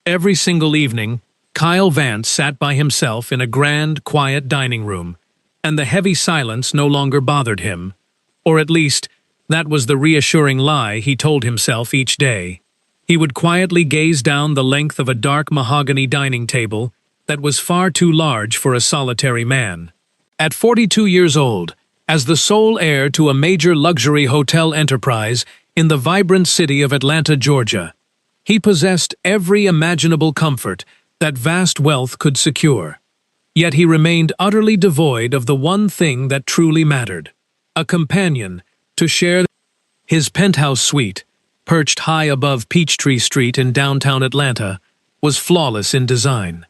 Every single evening, Kyle Vance sat by himself in a grand, quiet dining room, and the heavy silence no longer bothered him. Or at least, that was the reassuring lie he told himself each day. He would quietly gaze down the length of a dark mahogany dining table that was far too large for a solitary man. At 42 years old, as the sole heir to a major luxury hotel enterprise in the vibrant city of Atlanta, Georgia, he possessed every imaginable comfort that vast wealth could secure. Yet he remained utterly devoid of the one thing that truly mattered: a companion to share. His penthouse suite, perched high above Peachtree Street in downtown Atlanta, was flawless in design.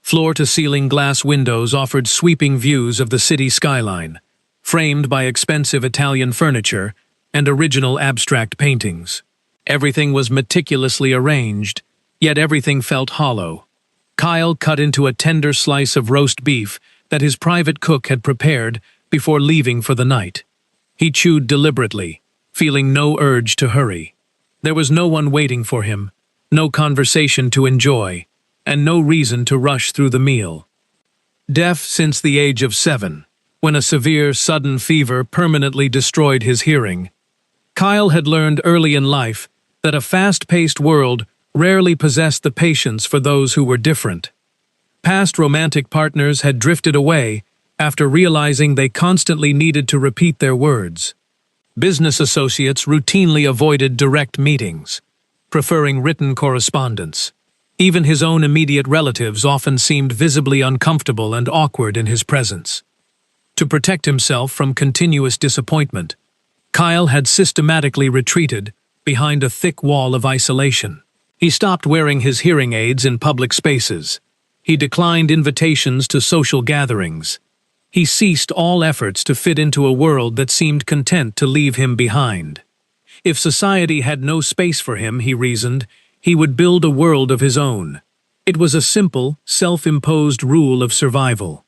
Floor-to-ceiling glass windows offered sweeping views of the city skyline, framed by expensive Italian furniture and original abstract paintings. Everything was meticulously arranged, yet everything felt hollow. Kyle cut into a tender slice of roast beef that his private cook had prepared before leaving for the night. He chewed deliberately, feeling no urge to hurry. There was no one waiting for him, no conversation to enjoy, and no reason to rush through the meal. Deaf since the age of 7, when a severe, sudden fever permanently destroyed his hearing, Kyle had learned early in life that a fast-paced world rarely possessed the patience for those who were different. Past romantic partners had drifted away after realizing they constantly needed to repeat their words. Business associates routinely avoided direct meetings, preferring written correspondence. Even his own immediate relatives often seemed visibly uncomfortable and awkward in his presence. To protect himself from continuous disappointment, Kyle had systematically retreated behind a thick wall of isolation. He stopped wearing his hearing aids in public spaces. He declined invitations to social gatherings. He ceased all efforts to fit into a world that seemed content to leave him behind. If society had no space for him, he reasoned, he would build a world of his own. It was a simple, self-imposed rule of survival.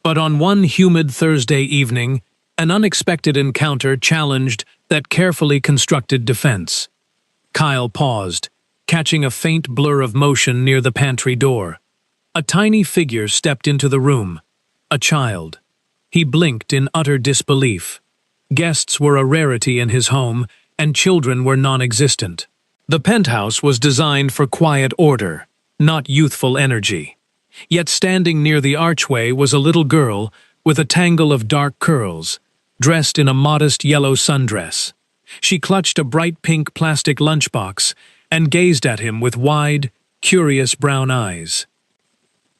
But on one humid Thursday evening, an unexpected encounter challenged that carefully constructed defense. Kyle paused, catching a faint blur of motion near the pantry door. A tiny figure stepped into the room, a child. He blinked in utter disbelief. Guests were a rarity in his home, and children were non-existent. The penthouse was designed for quiet order, not youthful energy. Yet standing near the archway was a little girl with a tangle of dark curls, dressed in a modest yellow sundress. She clutched a bright pink plastic lunchbox and gazed at him with wide, curious brown eyes.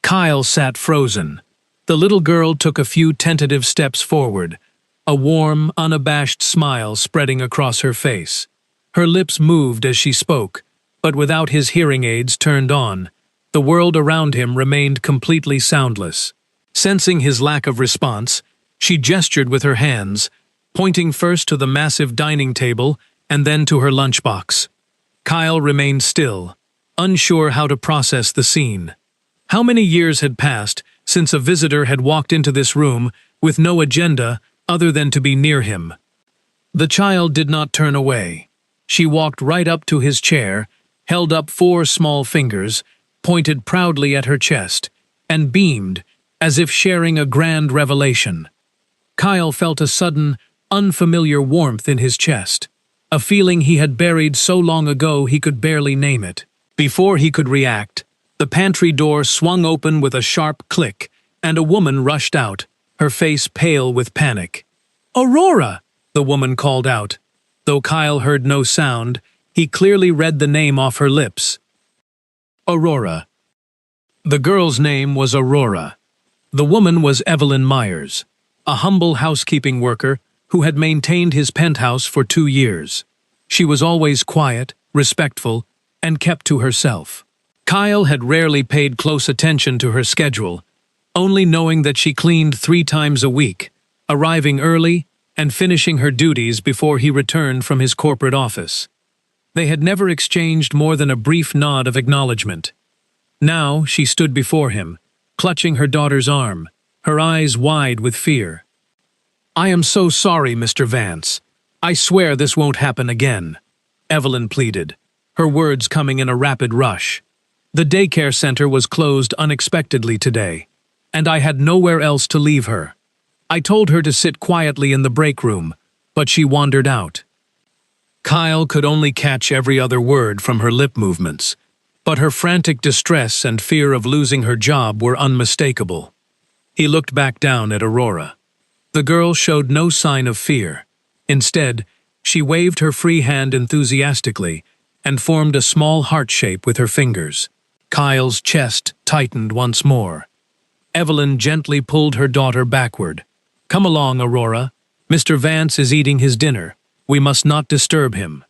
Kyle sat frozen. The little girl took a few tentative steps forward, a warm, unabashed smile spreading across her face. Her lips moved as she spoke, but without his hearing aids turned on, the world around him remained completely soundless. Sensing his lack of response, she gestured with her hands, pointing first to the massive dining table and then to her lunchbox. Kyle remained still, unsure how to process the scene. How many years had passed since a visitor had walked into this room with no agenda other than to be near him? The child did not turn away. She walked right up to his chair, held up 4 small fingers, pointed proudly at her chest, and beamed, as if sharing a grand revelation. Kyle felt a sudden, unfamiliar warmth in his chest, a feeling he had buried so long ago he could barely name it. Before he could react, the pantry door swung open with a sharp click, and a woman rushed out, her face pale with panic. "Aurora!" the woman called out. Though Kyle heard no sound, he clearly read the name off her lips. Aurora. The girl's name was Aurora. The woman was Evelyn Myers, a humble housekeeping worker who had maintained his penthouse for 2 years. She was always quiet, respectful, and kept to herself. Kyle had rarely paid close attention to her schedule, only knowing that she cleaned 3 times a week, arriving early and finishing her duties before he returned from his corporate office. They had never exchanged more than a brief nod of acknowledgement. Now she stood before him, clutching her daughter's arm, her eyes wide with fear. "I am so sorry, Mr. Vance. I swear this won't happen again," Evelyn pleaded, her words coming in a rapid rush. The daycare center was closed unexpectedly today, and I had nowhere else to leave her. I told her to sit quietly in the break room, but she wandered out. Kyle could only catch every other word from her lip movements, but her frantic distress and fear of losing her job were unmistakable. He looked back down at Aurora. The girl showed no sign of fear. Instead, she waved her free hand enthusiastically and formed a small heart shape with her fingers. Kyle's chest tightened once more. Evelyn gently pulled her daughter backward. "Come along, Aurora. Mr. Vance is eating his dinner. We must not disturb him."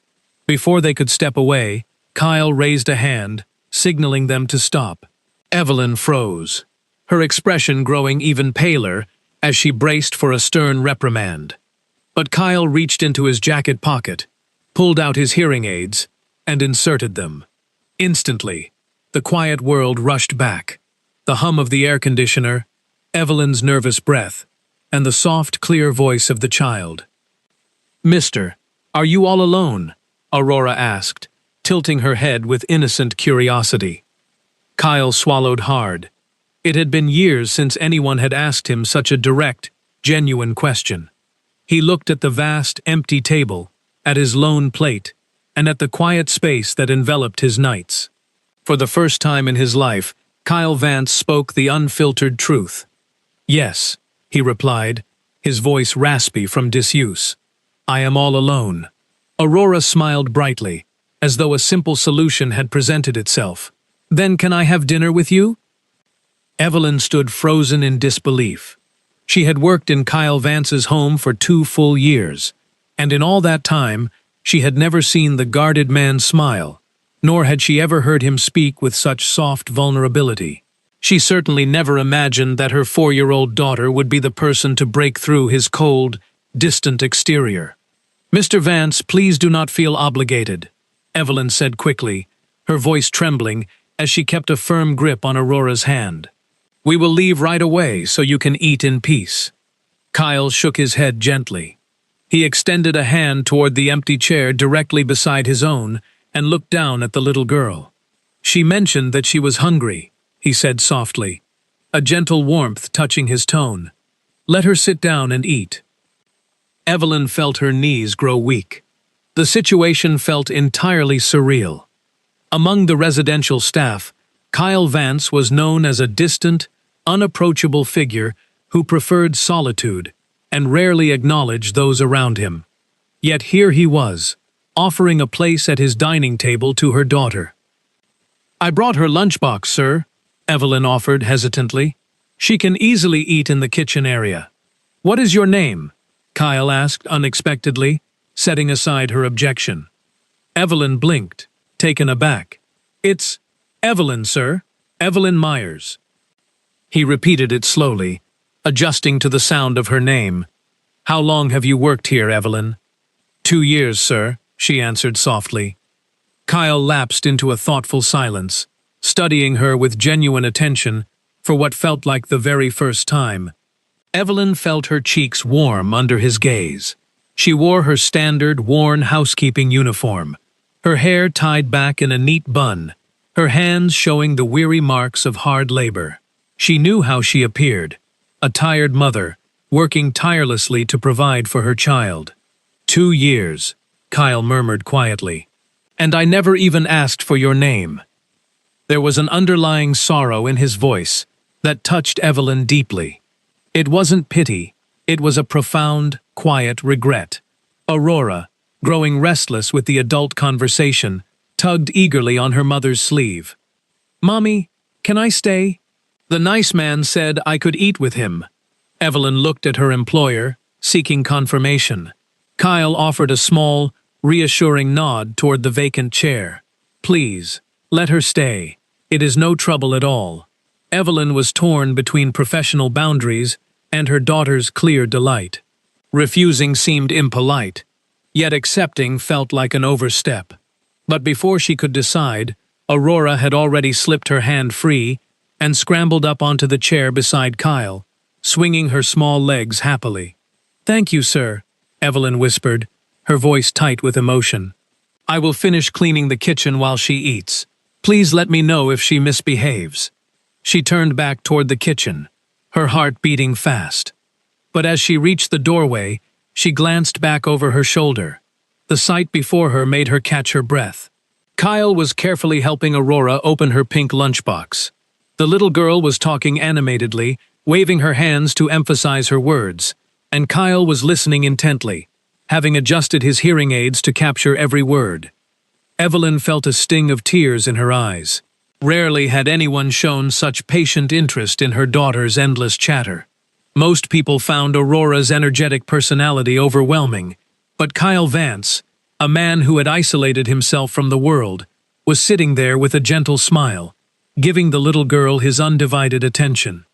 Before they could step away, Kyle raised a hand, signaling them to stop. Evelyn froze, her expression growing even paler as she braced for a stern reprimand. But Kyle reached into his jacket pocket, pulled out his hearing aids, and inserted them. Instantly, the quiet world rushed back. The hum of the air conditioner, Evelyn's nervous breath, and the soft, clear voice of the child. "Mister, are you all alone?" Aurora asked, tilting her head with innocent curiosity. Kyle swallowed hard. It had been years since anyone had asked him such a direct, genuine question. He looked at the vast, empty table, at his lone plate, and at the quiet space that enveloped his nights. For the first time in his life, Kyle Vance spoke the unfiltered truth. "Yes," he replied, his voice raspy from disuse. "I am all alone." Aurora smiled brightly, as though a simple solution had presented itself. "Then can I have dinner with you?" Evelyn stood frozen in disbelief. She had worked in Kyle Vance's home for 2 full years, and in all that time, she had never seen the guarded man smile, nor had she ever heard him speak with such soft vulnerability. She certainly never imagined that her 4-year-old daughter would be the person to break through his cold, distant exterior. "Mr. Vance, please do not feel obligated," Evelyn said quickly, her voice trembling as she kept a firm grip on Aurora's hand. "We will leave right away so you can eat in peace." Kyle shook his head gently. He extended a hand toward the empty chair directly beside his own and looked down at the little girl. "She mentioned that she was hungry," he said softly, a gentle warmth touching his tone. "Let her sit down and eat." Evelyn felt her knees grow weak. The situation felt entirely surreal. Among the residential staff, Kyle Vance was known as a distant, unapproachable figure who preferred solitude and rarely acknowledged those around him. Yet here he was, offering a place at his dining table to her daughter. "I brought her lunchbox, sir," Evelyn offered hesitantly. "She can easily eat in the kitchen area." "What is your name?" Kyle asked unexpectedly, setting aside her objection. Evelyn blinked, taken aback. "It's Evelyn, sir. Evelyn Myers." He repeated it slowly, adjusting to the sound of her name. "How long have you worked here, Evelyn?" 2 years, sir," she answered softly. Kyle lapsed into a thoughtful silence, studying her with genuine attention for what felt like the very first time. Evelyn felt her cheeks warm under his gaze. She wore her standard, worn housekeeping uniform, her hair tied back in a neat bun, her hands showing the weary marks of hard labor. She knew how she appeared, a tired mother, working tirelessly to provide for her child. 2 years, Kyle murmured quietly. "And I never even asked for your name." There was an underlying sorrow in his voice that touched Evelyn deeply. It wasn't pity, it was a profound, quiet regret. Aurora, growing restless with the adult conversation, tugged eagerly on her mother's sleeve. "Mommy, can I stay?" "The nice man said I could eat with him." Evelyn looked at her employer, seeking confirmation. Kyle offered a small, reassuring nod toward the vacant chair. "Please, let her stay. It is no trouble at all." Evelyn was torn between professional boundaries and her daughter's clear delight. Refusing seemed impolite, yet accepting felt like an overstep. But before she could decide, Aurora had already slipped her hand free and scrambled up onto the chair beside Kyle, swinging her small legs happily. "Thank you, sir," Evelyn whispered, her voice tight with emotion. "I will finish cleaning the kitchen while she eats." Please let me know if she misbehaves." She turned back toward the kitchen, her heart beating fast. But as she reached the doorway, she glanced back over her shoulder. The sight before her made her catch her breath. Kyle was carefully helping Aurora open her pink lunchbox. The little girl was talking animatedly, waving her hands to emphasize her words, and Kyle was listening intently, having adjusted his hearing aids to capture every word. Evelyn felt a sting of tears in her eyes. Rarely had anyone shown such patient interest in her daughter's endless chatter. Most people found Aurora's energetic personality overwhelming, but Kyle Vance, a man who had isolated himself from the world, was sitting there with a gentle smile, giving the little girl his undivided attention.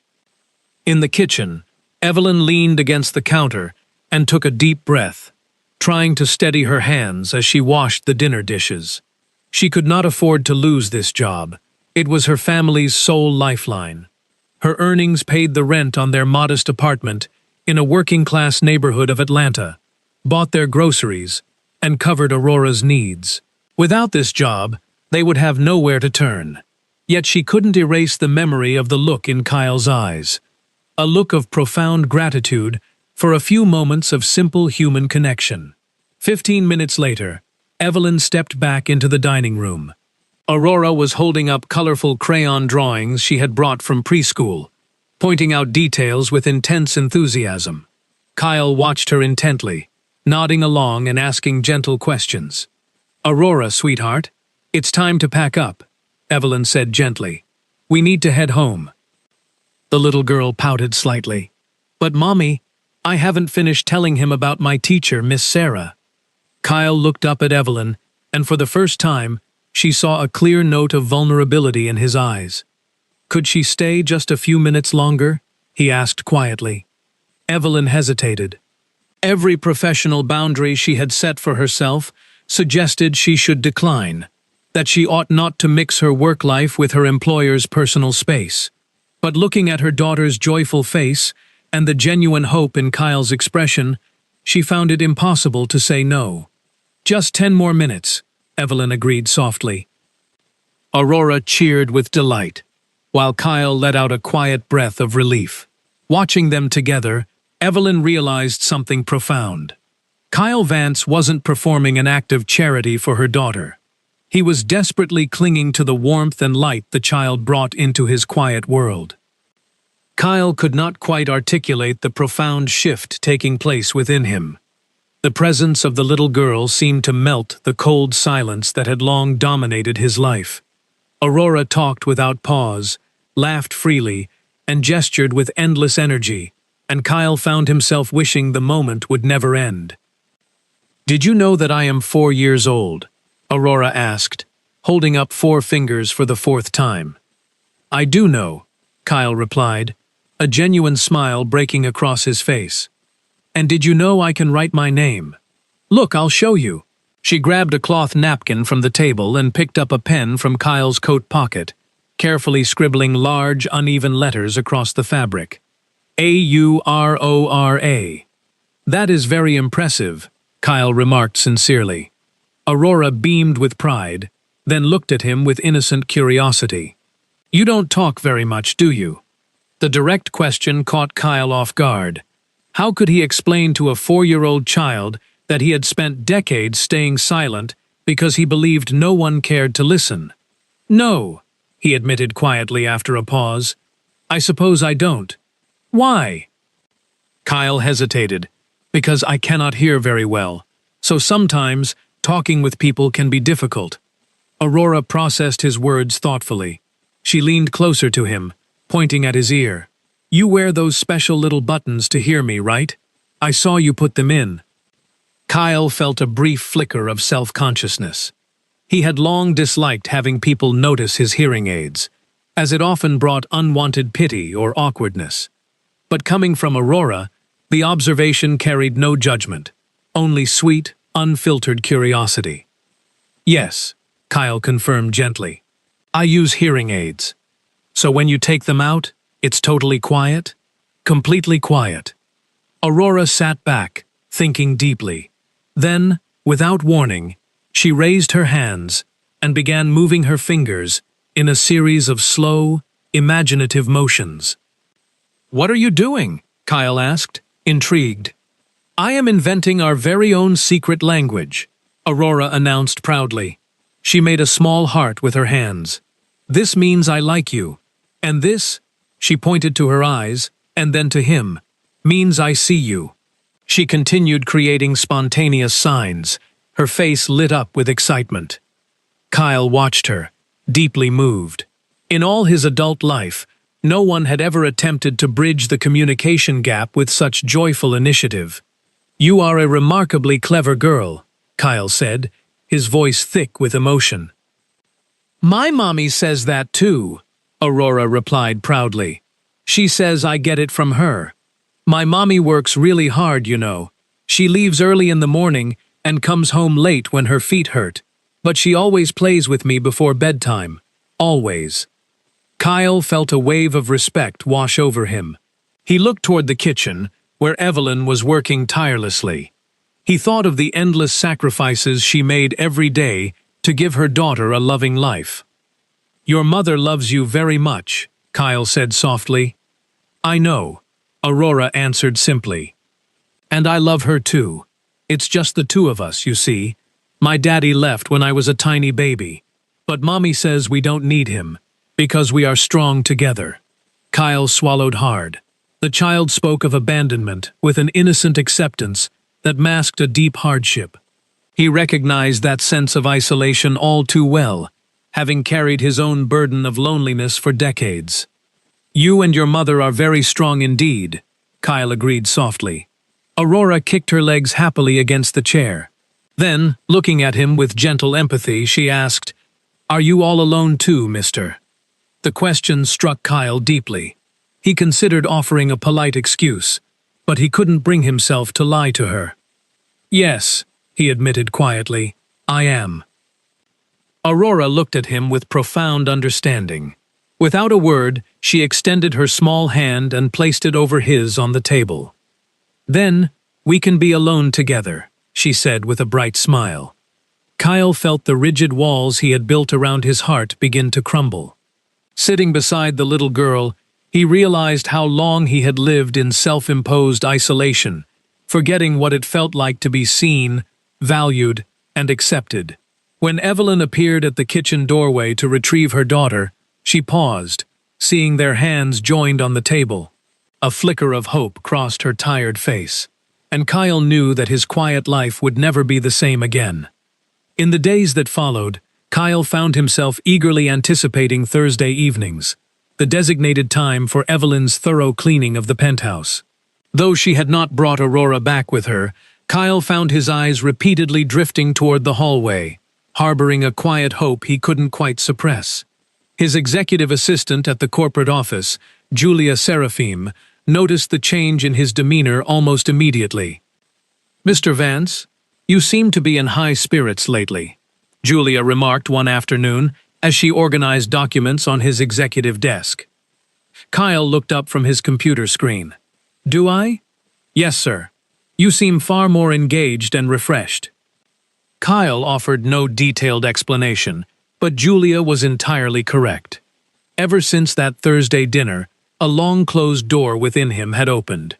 In the kitchen, Evelyn leaned against the counter and took a deep breath, trying to steady her hands as she washed the dinner dishes. She could not afford to lose this job. It was her family's sole lifeline. Her earnings paid the rent on their modest apartment in a working-class neighborhood of Atlanta, bought their groceries, and covered Aurora's needs. Without this job, they would have nowhere to turn. Yet she couldn't erase the memory of the look in Kyle's eyes. A look of profound gratitude for a few moments of simple human connection. 15 minutes later, Evelyn stepped back into the dining room. Aurora was holding up colorful crayon drawings she had brought from preschool, pointing out details with intense enthusiasm. Kyle watched her intently, nodding along and asking gentle questions. "Aurora, sweetheart, it's time to pack up," Evelyn said gently. "We need to head home." The little girl pouted slightly. "But Mommy, I haven't finished telling him about my teacher, Miss Sarah." Kyle looked up at Evelyn, and for the first time, she saw a clear note of vulnerability in his eyes. "Could she stay just a few minutes longer?" he asked quietly. Evelyn hesitated. Every professional boundary she had set for herself suggested she should decline, that she ought not to mix her work life with her employer's personal space. But looking at her daughter's joyful face and the genuine hope in Kyle's expression, she found it impossible to say no. "Just 10 more minutes," Evelyn agreed softly. Aurora cheered with delight, while Kyle let out a quiet breath of relief. Watching them together, Evelyn realized something profound. Kyle Vance wasn't performing an act of charity for her daughter. He was desperately clinging to the warmth and light the child brought into his quiet world. Kyle could not quite articulate the profound shift taking place within him. The presence of the little girl seemed to melt the cold silence that had long dominated his life. Aurora talked without pause, laughed freely, and gestured with endless energy, and Kyle found himself wishing the moment would never end. "Did you know that I am 4 years old?" Aurora asked, holding up 4 fingers for the 4th time. "I do know," Kyle replied, a genuine smile breaking across his face. "And did you know I can write my name? Look, I'll show you." She grabbed a cloth napkin from the table and picked up a pen from Kyle's coat pocket, carefully scribbling large, uneven letters across the fabric. "Aurora. "That is very impressive," Kyle remarked sincerely. Aurora beamed with pride, then looked at him with innocent curiosity. "You don't talk very much, do you?" The direct question caught Kyle off guard. How could he explain to a 4-year-old child that he had spent decades staying silent because he believed no one cared to listen? "No," he admitted quietly after a pause. "I suppose I don't." "Why?" Kyle hesitated. "Because I cannot hear very well, so sometimes talking with people can be difficult." Aurora processed his words thoughtfully. She leaned closer to him, pointing at his ear. "You wear those special little buttons to hear me, right? I saw you put them in." Kyle felt a brief flicker of self-consciousness. He had long disliked having people notice his hearing aids, as it often brought unwanted pity or awkwardness. But coming from Aurora, the observation carried no judgment, only sweet, unfiltered curiosity. "Yes," Kyle confirmed gently. "I use hearing aids. So when you take them out, it's totally quiet?" "Completely quiet." Aurora sat back, thinking deeply. Then, without warning, she raised her hands and began moving her fingers in a series of slow, imaginative motions. "What are you doing?" Kyle asked, intrigued. "I am inventing our very own secret language," Aurora announced proudly. She made a small heart with her hands. "This means I like you. And this," she pointed to her eyes, and then to him, "means I see you." She continued creating spontaneous signs, her face lit up with excitement. Kyle watched her, deeply moved. In all his adult life, no one had ever attempted to bridge the communication gap with such joyful initiative. "You are a remarkably clever girl," Kyle said, his voice thick with emotion. "My mommy says that too," Aurora replied proudly. "She says I get it from her. My mommy works really hard, you know. She leaves early in the morning and comes home late when her feet hurt, but she always plays with me before bedtime. Always." Kyle felt a wave of respect wash over him. He looked toward the kitchen, where Evelyn was working tirelessly. He thought of the endless sacrifices she made every day to give her daughter a loving life. "Your mother loves you very much," Kyle said softly. "I know," Aurora answered simply. "And I love her too. It's just the two of us, you see. My daddy left when I was a tiny baby, but Mommy says we don't need him, because we are strong together." Kyle swallowed hard. The child spoke of abandonment with an innocent acceptance that masked a deep hardship. He recognized that sense of isolation all too well, having carried his own burden of loneliness for decades. "You and your mother are very strong indeed," Kyle agreed softly. Aurora kicked her legs happily against the chair. Then, looking at him with gentle empathy, she asked, "Are you all alone too, mister?" The question struck Kyle deeply. He considered offering a polite excuse, but he couldn't bring himself to lie to her. "Yes," he admitted quietly, "I am." Aurora looked at him with profound understanding. Without a word, she extended her small hand and placed it over his on the table. "Then, we can be alone together," she said with a bright smile. Kyle felt the rigid walls he had built around his heart begin to crumble. Sitting beside the little girl, he realized how long he had lived in self-imposed isolation, forgetting what it felt like to be seen, valued, and accepted. When Evelyn appeared at the kitchen doorway to retrieve her daughter, she paused, seeing their hands joined on the table. A flicker of hope crossed her tired face, and Kyle knew that his quiet life would never be the same again. In the days that followed, Kyle found himself eagerly anticipating Thursday evenings, the designated time for Evelyn's thorough cleaning of the penthouse. Though she had not brought Aurora back with her, Kyle found his eyes repeatedly drifting toward the hallway, harboring a quiet hope he couldn't quite suppress. His executive assistant at the corporate office, Julia Seraphim, noticed the change in his demeanor almost immediately. "Mr. Vance, you seem to be in high spirits lately," Julia remarked one afternoon as she organized documents on his executive desk. Kyle looked up from his computer screen. "Do I?" "Yes, sir. You seem far more engaged and refreshed." Kyle offered no detailed explanation, but Julia was entirely correct. Ever since that Thursday dinner, a long-closed door within him had opened.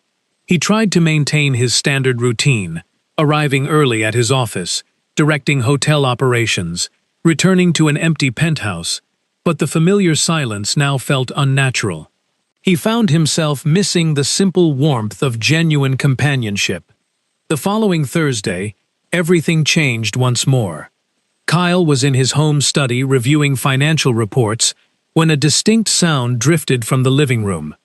He tried to maintain his standard routine, arriving early at his office, directing hotel operations, returning to an empty penthouse, but the familiar silence now felt unnatural. He found himself missing the simple warmth of genuine companionship. The following Thursday, everything changed once more. Kyle was in his home study reviewing financial reports when a distinct sound drifted from the living room.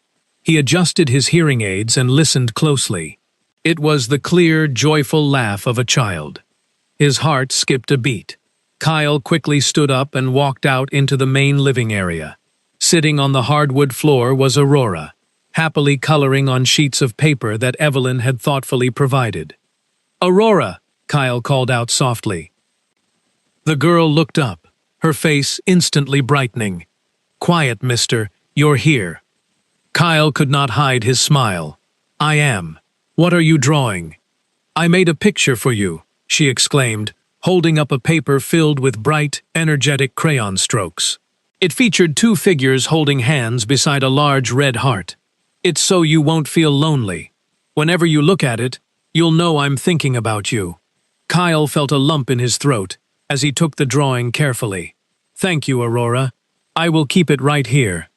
He adjusted his hearing aids and listened closely. It was the clear, joyful laugh of a child. His heart skipped a beat. Kyle quickly stood up and walked out into the main living area. Sitting on the hardwood floor was Aurora, happily coloring on sheets of paper that Evelyn had thoughtfully provided. "Aurora!" Kyle called out softly. The girl looked up, her face instantly brightening. "Quiet, mister, you're here." Kyle could not hide his smile. "I am. What are you drawing?" "I made a picture for you," she exclaimed, holding up a paper filled with bright, energetic crayon strokes. It featured two figures holding hands beside a large red heart. "It's so you won't feel lonely. Whenever you look at it, you'll know I'm thinking about you." Kyle felt a lump in his throat as he took the drawing carefully. "Thank you, Aurora. I will keep it right here."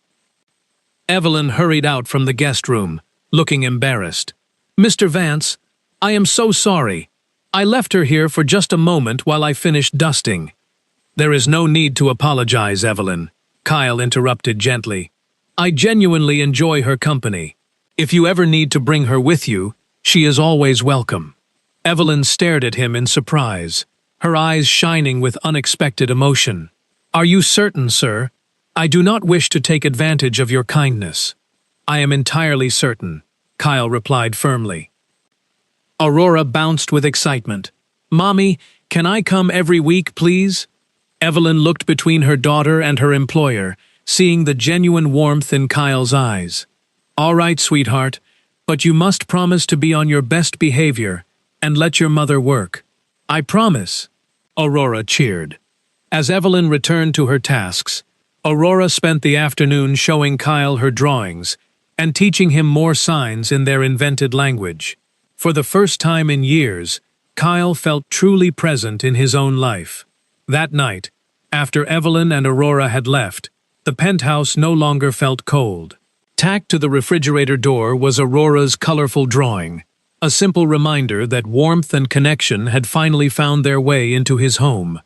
Evelyn hurried out from the guest room, looking embarrassed. "Mr. Vance, I am so sorry. I left her here for just a moment while I finished dusting." "There is no need to apologize, Evelyn," Kyle interrupted gently. "I genuinely enjoy her company. If you ever need to bring her with you, she is always welcome." Evelyn stared at him in surprise, her eyes shining with unexpected emotion. "Are you certain, sir? I do not wish to take advantage of your kindness." "I am entirely certain," Kyle replied firmly. Aurora bounced with excitement. "Mommy, can I come every week, please?" Evelyn looked between her daughter and her employer, seeing the genuine warmth in Kyle's eyes. "All right, sweetheart, but you must promise to be on your best behavior and let your mother work." "I promise," Aurora cheered. As Evelyn returned to her tasks, Aurora spent the afternoon showing Kyle her drawings and teaching him more signs in their invented language. For the first time in years, Kyle felt truly present in his own life. That night, after Evelyn and Aurora had left, the penthouse no longer felt cold. Tacked to the refrigerator door was Aurora's colorful drawing, a simple reminder that warmth and connection had finally found their way into his home.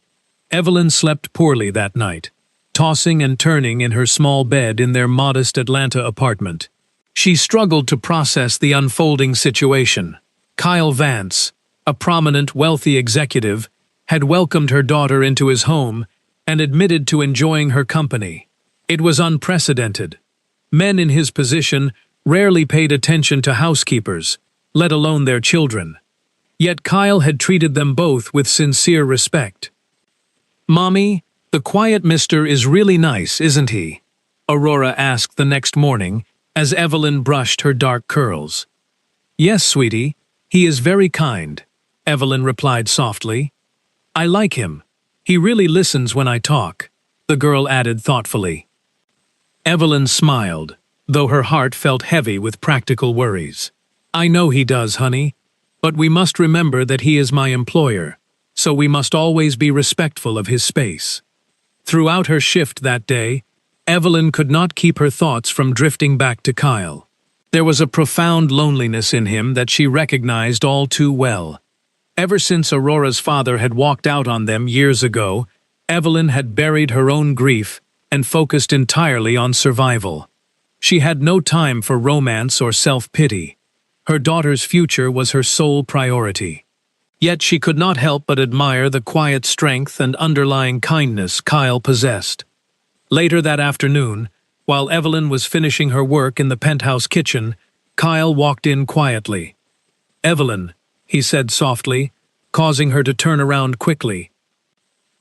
Evelyn slept poorly that night, tossing and turning in her small bed in their modest Atlanta apartment. She struggled to process the unfolding situation. Kyle Vance, a prominent, wealthy executive, had welcomed her daughter into his home and admitted to enjoying her company. It was unprecedented. Men in his position rarely paid attention to housekeepers, let alone their children. Yet Kyle had treated them both with sincere respect. "Mommy, the quiet mister is really nice, isn't he?" Aurora asked the next morning as Evelyn brushed her dark curls. "Yes, sweetie, he is very kind," Evelyn replied softly. "I like him. He really listens when I talk," the girl added thoughtfully. Evelyn smiled, though her heart felt heavy with practical worries. "I know he does, honey, but we must remember that he is my employer, so we must always be respectful of his space." Throughout her shift that day, Evelyn could not keep her thoughts from drifting back to Kyle. There was a profound loneliness in him that she recognized all too well. Ever since Aurora's father had walked out on them years ago, Evelyn had buried her own grief and focused entirely on survival. She had no time for romance or self-pity. Her daughter's future was her sole priority. Yet she could not help but admire the quiet strength and underlying kindness Kyle possessed. Later that afternoon, while Evelyn was finishing her work in the penthouse kitchen, Kyle walked in quietly. "Evelyn," he said softly, causing her to turn around quickly.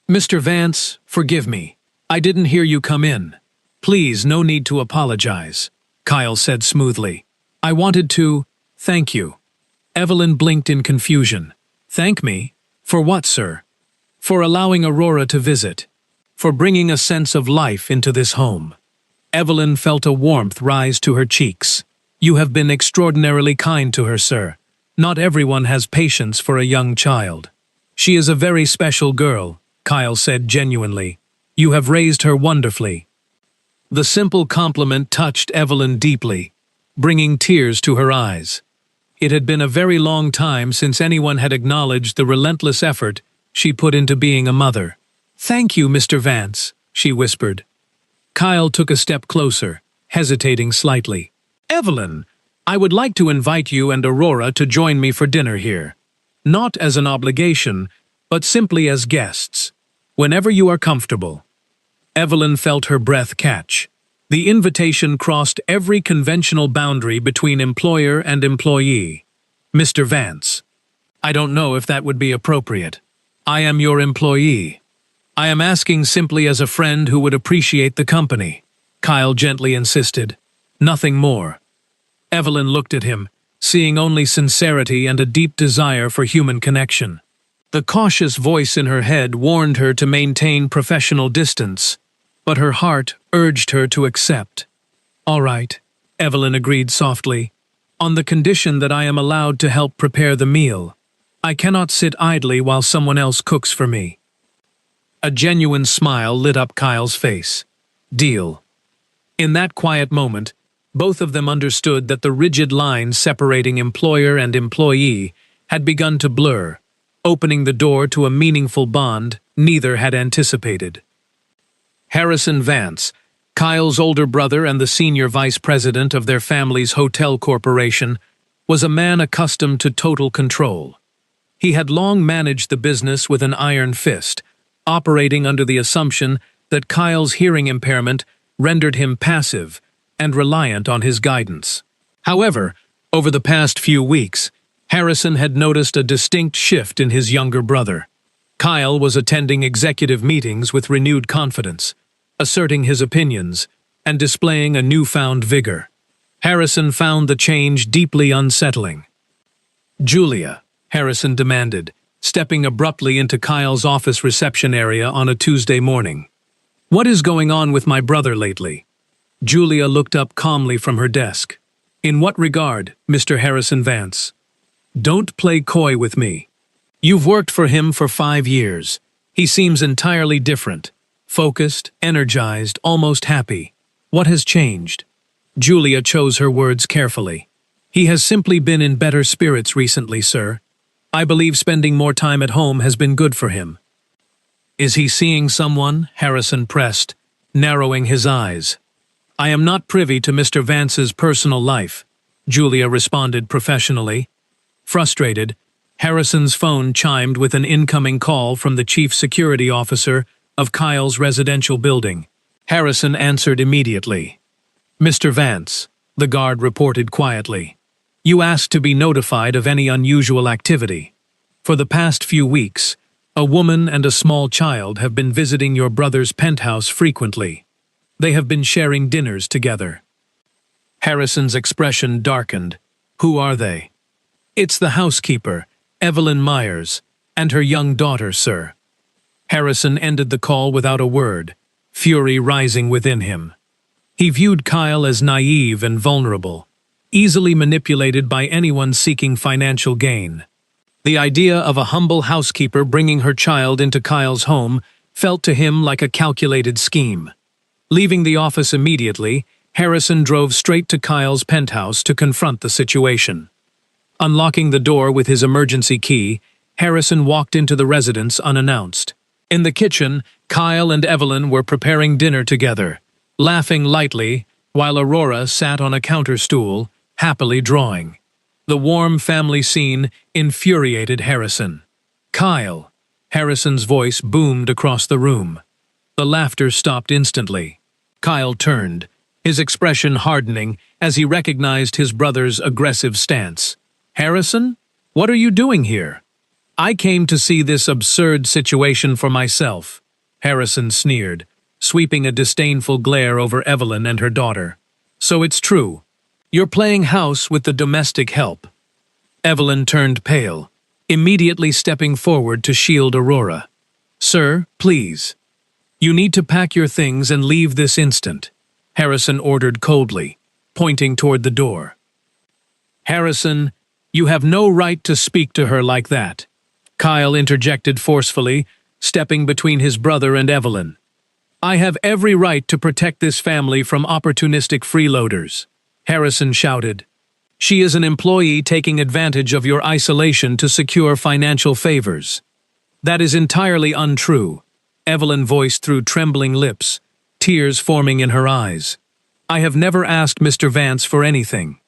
"Mr. Vance, forgive me. I didn't hear you come in." "Please, no need to apologize," Kyle said smoothly. "I wanted to thank you." Evelyn blinked in confusion. "Thank me? For what, sir?" "For allowing Aurora to visit. For bringing a sense of life into this home." Evelyn felt a warmth rise to her cheeks. "You have been extraordinarily kind to her, sir. Not everyone has patience for a young child." "She is a very special girl," Kyle said genuinely. "You have raised her wonderfully." The simple compliment touched Evelyn deeply, bringing tears to her eyes. It had been a very long time since anyone had acknowledged the relentless effort she put into being a mother. "Thank you, Mr. Vance," she whispered. Kyle took a step closer, hesitating slightly. "Evelyn, I would like to invite you and Aurora to join me for dinner here. Not as an obligation, but simply as guests. Whenever you are comfortable." Evelyn felt her breath catch. The invitation crossed every conventional boundary between employer and employee. "Mr. Vance, I don't know if that would be appropriate. I am your employee. I am asking simply as a friend who would appreciate the company," Kyle gently insisted. "Nothing more." Evelyn looked at him, seeing only sincerity and a deep desire for human connection. The cautious voice in her head warned her to maintain professional distance, but her heart urged her to accept. "All right," Evelyn agreed softly, "on the condition that I am allowed to help prepare the meal. I cannot sit idly while someone else cooks for me." A genuine smile lit up Kyle's face. Deal. In that quiet moment, both of them understood that the rigid line separating employer and employee had begun to blur, opening the door to a meaningful bond neither had anticipated. Harrison Vance, Kyle's older brother and the senior vice president of their family's hotel corporation, was a man accustomed to total control. He had long managed the business with an iron fist, operating under the assumption that Kyle's hearing impairment rendered him passive and reliant on his guidance. However, over the past few weeks, Harrison had noticed a distinct shift in his younger brother. Kyle was attending executive meetings with renewed confidence, asserting his opinions and displaying a newfound vigor. Harrison found the change deeply unsettling. "Julia," Harrison demanded, stepping abruptly into Kyle's office reception area on a Tuesday morning. "What is going on with my brother lately?" Julia looked up calmly from her desk. "In what regard, Mr. Harrison Vance?" "Don't play coy with me. You've worked for him for 5 years. He seems entirely different. Focused, energized, almost happy. What has changed?" Julia chose her words carefully. "He has simply been in better spirits recently, sir. I believe spending more time at home has been good for him." "Is he seeing someone?" Harrison pressed, narrowing his eyes. "I am not privy to Mr. Vance's personal life," Julia responded professionally. Frustrated, Harrison's phone chimed with an incoming call from the chief security officer of Kyle's residential building. Harrison answered immediately. "Mr. Vance," the guard reported quietly, "you asked to be notified of any unusual activity. For the past few weeks, a woman and a small child have been visiting your brother's penthouse frequently. They have been sharing dinners together." Harrison's expression darkened. "Who are they?" "It's the housekeeper, Evelyn Myers, and her young daughter, sir." Harrison ended the call without a word, fury rising within him. He viewed Kyle as naive and vulnerable, easily manipulated by anyone seeking financial gain. The idea of a humble housekeeper bringing her child into Kyle's home felt to him like a calculated scheme. Leaving the office immediately, Harrison drove straight to Kyle's penthouse to confront the situation. Unlocking the door with his emergency key, Harrison walked into the residence unannounced. In the kitchen, Kyle and Evelyn were preparing dinner together, laughing lightly, while Aurora sat on a counter stool, happily drawing. The warm family scene infuriated Harrison. "Kyle!" Harrison's voice boomed across the room. The laughter stopped instantly. Kyle turned, his expression hardening as he recognized his brother's aggressive stance. "Harrison, what are you doing here?" "I came to see this absurd situation for myself," Harrison sneered, sweeping a disdainful glare over Evelyn and her daughter. "So it's true. You're playing house with the domestic help." Evelyn turned pale, immediately stepping forward to shield Aurora. "Sir, please. You need to pack your things and leave this instant," Harrison ordered coldly, pointing toward the door. "Harrison, you have no right to speak to her like that," Kyle interjected forcefully, stepping between his brother and Evelyn. "I have every right to protect this family from opportunistic freeloaders," Harrison shouted. "She is an employee taking advantage of your isolation to secure financial favors." "That is entirely untrue," Evelyn voiced through trembling lips, tears forming in her eyes. "I have never asked Mr. Vance for anything."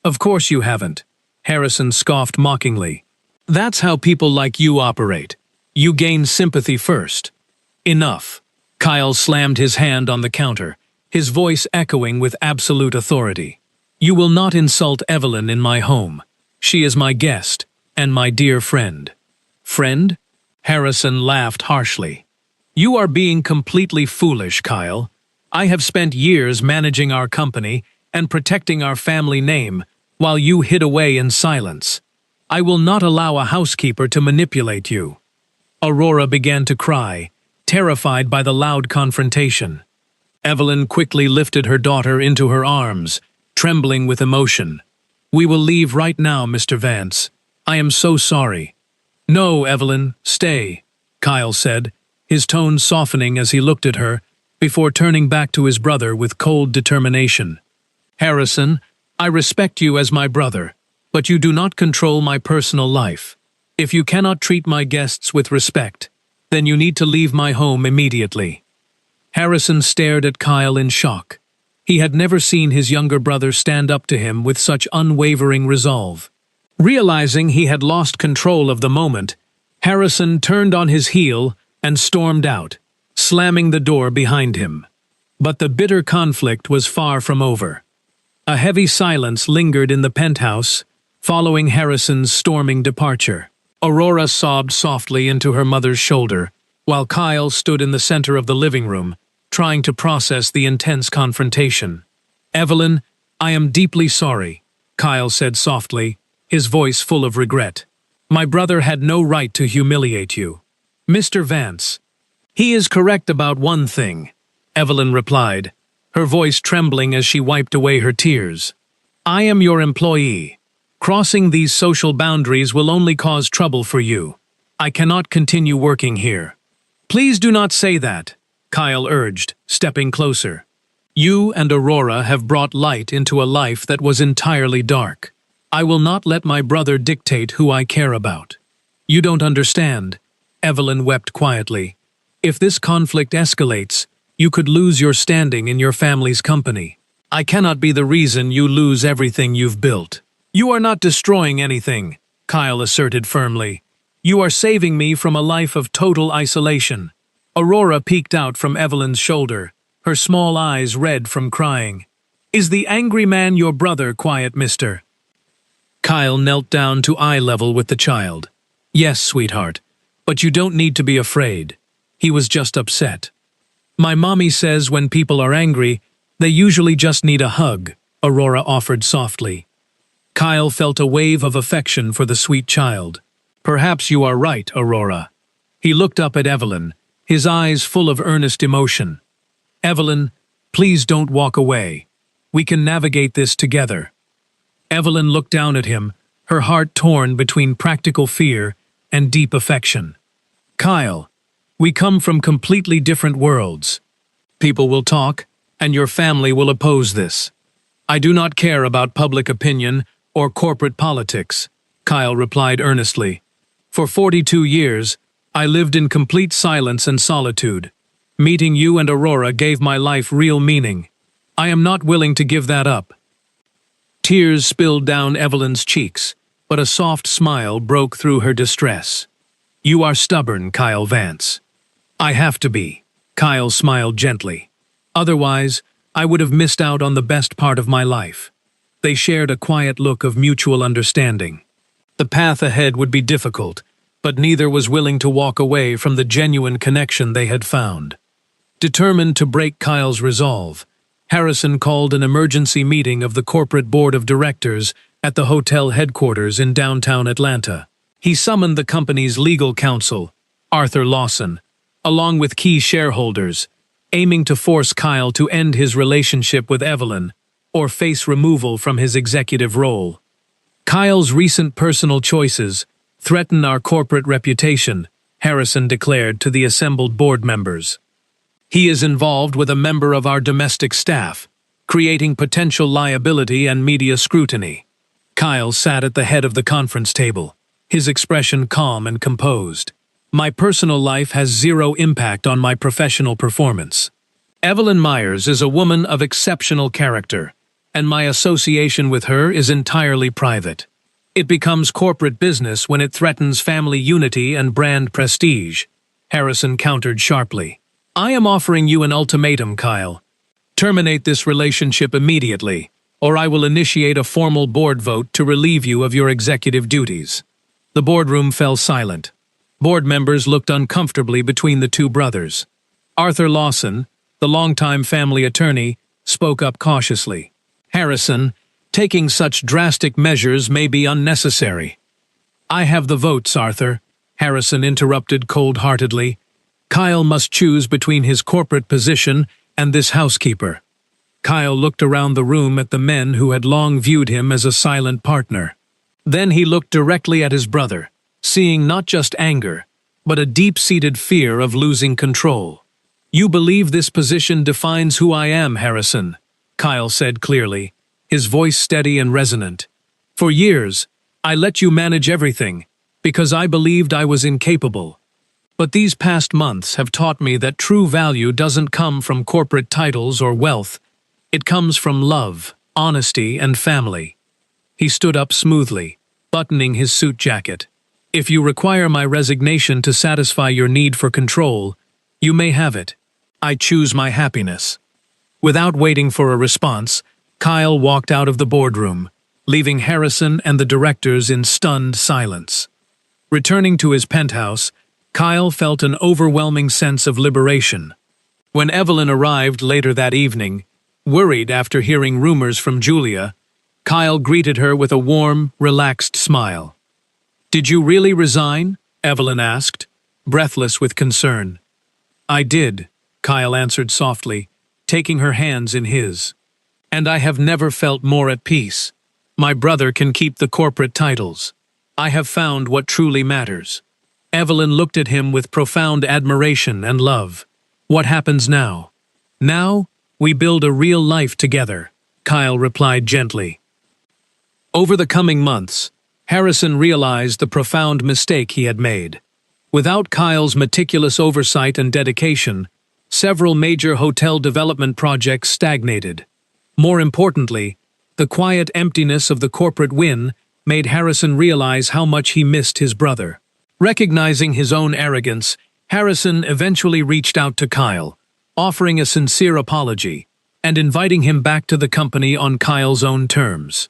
"Of course you haven't," Harrison scoffed mockingly. "That's how people like you operate. You gain sympathy first." "Enough." Kyle slammed his hand on the counter, his voice echoing with absolute authority. "You will not insult Evelyn in my home. She is my guest, and my dear friend." "Friend?" Harrison laughed harshly. "You are being completely foolish, Kyle. I have spent years managing our company and protecting our family name, while you hid away in silence. I will not allow a housekeeper to manipulate you." Aurora began to cry, terrified by the loud confrontation. Evelyn quickly lifted her daughter into her arms, trembling with emotion. "We will leave right now, Mr. Vance. I am so sorry." "No, Evelyn, stay," Kyle said, his tone softening as he looked at her, before turning back to his brother with cold determination. "Harrison, I respect you as my brother, but you do not control my personal life. If you cannot treat my guests with respect, then you need to leave my home immediately." Harrison stared at Kyle in shock. He had never seen his younger brother stand up to him with such unwavering resolve. Realizing he had lost control of the moment, Harrison turned on his heel and stormed out, slamming the door behind him. But the bitter conflict was far from over. A heavy silence lingered in the penthouse, following Harrison's storming departure. Aurora sobbed softly into her mother's shoulder, while Kyle stood in the center of the living room, trying to process the intense confrontation. "Evelyn, I am deeply sorry," Kyle said softly, his voice full of regret. "My brother had no right to humiliate you." "Mr. Vance, he is correct about one thing," Evelyn replied, her voice trembling as she wiped away her tears. "I am your employee. Crossing these social boundaries will only cause trouble for you. I cannot continue working here." "Please do not say that," Kyle urged, stepping closer. "You and Aurora have brought light into a life that was entirely dark. I will not let my brother dictate who I care about." "You don't understand," Evelyn wept quietly. "If this conflict escalates, you could lose your standing in your family's company. I cannot be the reason you lose everything you've built." "You are not destroying anything," Kyle asserted firmly. "You are saving me from a life of total isolation." Aurora peeked out from Evelyn's shoulder, her small eyes red from crying. "Is the angry man your brother, quiet mister?" Kyle knelt down to eye level with the child. "Yes, sweetheart, but you don't need to be afraid. He was just upset. My mommy says when people are angry, they usually just need a hug," Aurora offered softly. Kyle felt a wave of affection for the sweet child. "Perhaps you are right, Aurora." He looked up at Evelyn, his eyes full of earnest emotion. "Evelyn, please don't walk away. We can navigate this together." Evelyn looked down at him, her heart torn between practical fear and deep affection. "Kyle, we come from completely different worlds. People will talk, and your family will oppose this. I do not care about public opinion or corporate politics," Kyle replied earnestly. "For 42 years, I lived in complete silence and solitude. Meeting you and Aurora gave my life real meaning. I am not willing to give that up." Tears spilled down Evelyn's cheeks, but a soft smile broke through her distress. "You are stubborn, Kyle Vance." "I have to be," Kyle smiled gently. "Otherwise, I would have missed out on the best part of my life." They shared a quiet look of mutual understanding. The path ahead would be difficult, but neither was willing to walk away from the genuine connection they had found. Determined to break Kyle's resolve, Harrison called an emergency meeting of the corporate board of directors at the hotel headquarters in downtown Atlanta. He summoned the company's legal counsel, Arthur Lawson, along with key shareholders, aiming to force Kyle to end his relationship with Evelyn or face removal from his executive role. "Kyle's recent personal choices threaten our corporate reputation," Harrison declared to the assembled board members. "He is involved with a member of our domestic staff, creating potential liability and media scrutiny." Kyle sat at the head of the conference table, his expression calm and composed. "My personal life has zero impact on my professional performance. Evelyn Myers is a woman of exceptional character, and my association with her is entirely private. It becomes corporate business when it threatens family unity and brand prestige," Harrison countered sharply. "I am offering you an ultimatum, Kyle. Terminate this relationship immediately, or I will initiate a formal board vote to relieve you of your executive duties." The boardroom fell silent. Board members looked uncomfortably between the two brothers. Arthur Lawson, the longtime family attorney, spoke up cautiously. "Harrison, taking such drastic measures may be unnecessary." "I have the votes, Arthur," Harrison interrupted cold-heartedly. Kyle must choose between his corporate position and this housekeeper. Kyle looked around the room at the men who had long viewed him as a silent partner. Then he looked directly at his brother, seeing not just anger, but a deep-seated fear of losing control. "You believe this position defines who I am, Harrison," Kyle said clearly, his voice steady and resonant. "For years, I let you manage everything, because I believed I was incapable. But these past months have taught me that true value doesn't come from corporate titles or wealth. It comes from love, honesty, and family." He stood up smoothly, buttoning his suit jacket. "If you require my resignation to satisfy your need for control, you may have it. I choose my happiness." Without waiting for a response, Kyle walked out of the boardroom, leaving Harrison and the directors in stunned silence. Returning to his penthouse, Kyle felt an overwhelming sense of liberation. When Evelyn arrived later that evening, worried after hearing rumors from Julia, Kyle greeted her with a warm, relaxed smile. "Did you really resign?" Evelyn asked, breathless with concern. "I did," Kyle answered softly, taking her hands in his. "And I have never felt more at peace. My brother can keep the corporate titles. I have found what truly matters." Evelyn looked at him with profound admiration and love. "What happens now?" "Now, we build a real life together," Kyle replied gently. Over the coming months, Harrison realized the profound mistake he had made. Without Kyle's meticulous oversight and dedication, several major hotel development projects stagnated. More importantly, the quiet emptiness of the corporate win made Harrison realize how much he missed his brother. Recognizing his own arrogance, Harrison eventually reached out to Kyle, offering a sincere apology and inviting him back to the company on Kyle's own terms.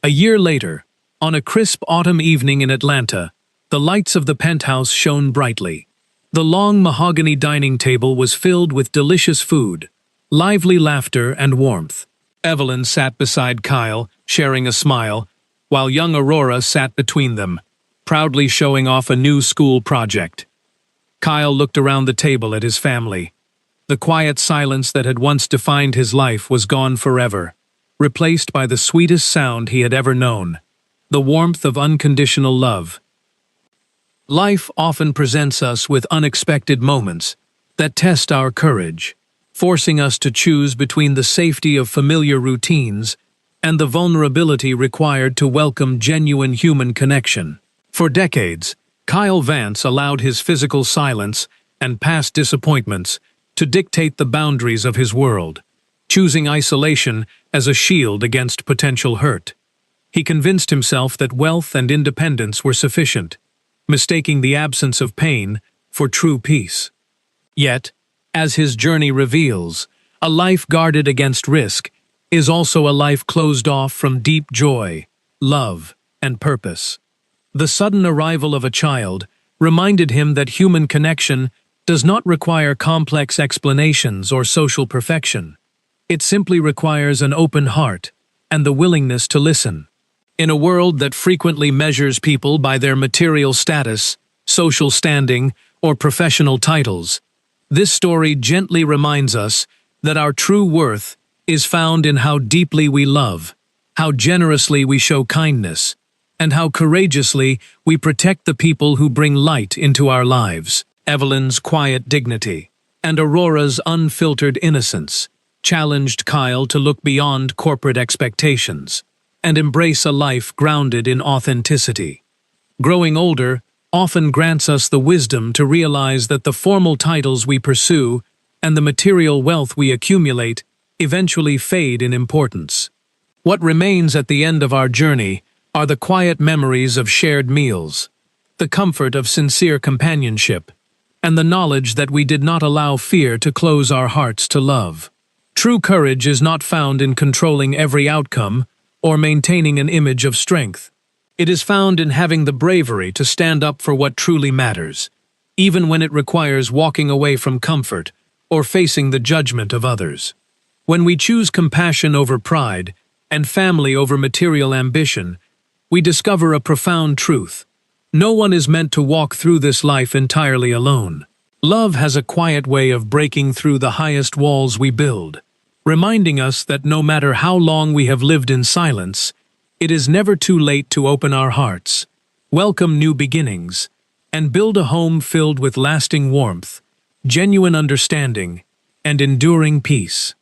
A year later, on a crisp autumn evening in Atlanta, the lights of the penthouse shone brightly. The long mahogany dining table was filled with delicious food, lively laughter, and warmth. Evelyn sat beside Kyle, sharing a smile, while young Aurora sat between them, proudly showing off a new school project. Kyle looked around the table at his family. The quiet silence that had once defined his life was gone forever, replaced by the sweetest sound he had ever known, the warmth of unconditional love. Life often presents us with unexpected moments that test our courage, forcing us to choose between the safety of familiar routines and the vulnerability required to welcome genuine human connection. For decades, Kyle Vance allowed his physical silence and past disappointments to dictate the boundaries of his world, choosing isolation as a shield against potential hurt. He convinced himself that wealth and independence were sufficient, mistaking the absence of pain for true peace. Yet, as his journey reveals, a life guarded against risk is also a life closed off from deep joy, love, and purpose. The sudden arrival of a child reminded him that human connection does not require complex explanations or social perfection. It simply requires an open heart and the willingness to listen. In a world that frequently measures people by their material status, social standing, or professional titles, this story gently reminds us that our true worth is found in how deeply we love, how generously we show kindness, and how courageously we protect the people who bring light into our lives. Evelyn's quiet dignity and Aurora's unfiltered innocence challenged Kyle to look beyond corporate expectations and embrace a life grounded in authenticity. Growing older often grants us the wisdom to realize that the formal titles we pursue and the material wealth we accumulate eventually fade in importance. What remains at the end of our journey are the quiet memories of shared meals, the comfort of sincere companionship, and the knowledge that we did not allow fear to close our hearts to love. True courage is not found in controlling every outcome or maintaining an image of strength. It is found in having the bravery to stand up for what truly matters, even when it requires walking away from comfort or facing the judgment of others. When we choose compassion over pride and family over material ambition, we discover a profound truth. No one is meant to walk through this life entirely alone. Love has a quiet way of breaking through the highest walls we build, reminding us that no matter how long we have lived in silence, it is never too late to open our hearts, welcome new beginnings, and build a home filled with lasting warmth, genuine understanding, and enduring peace.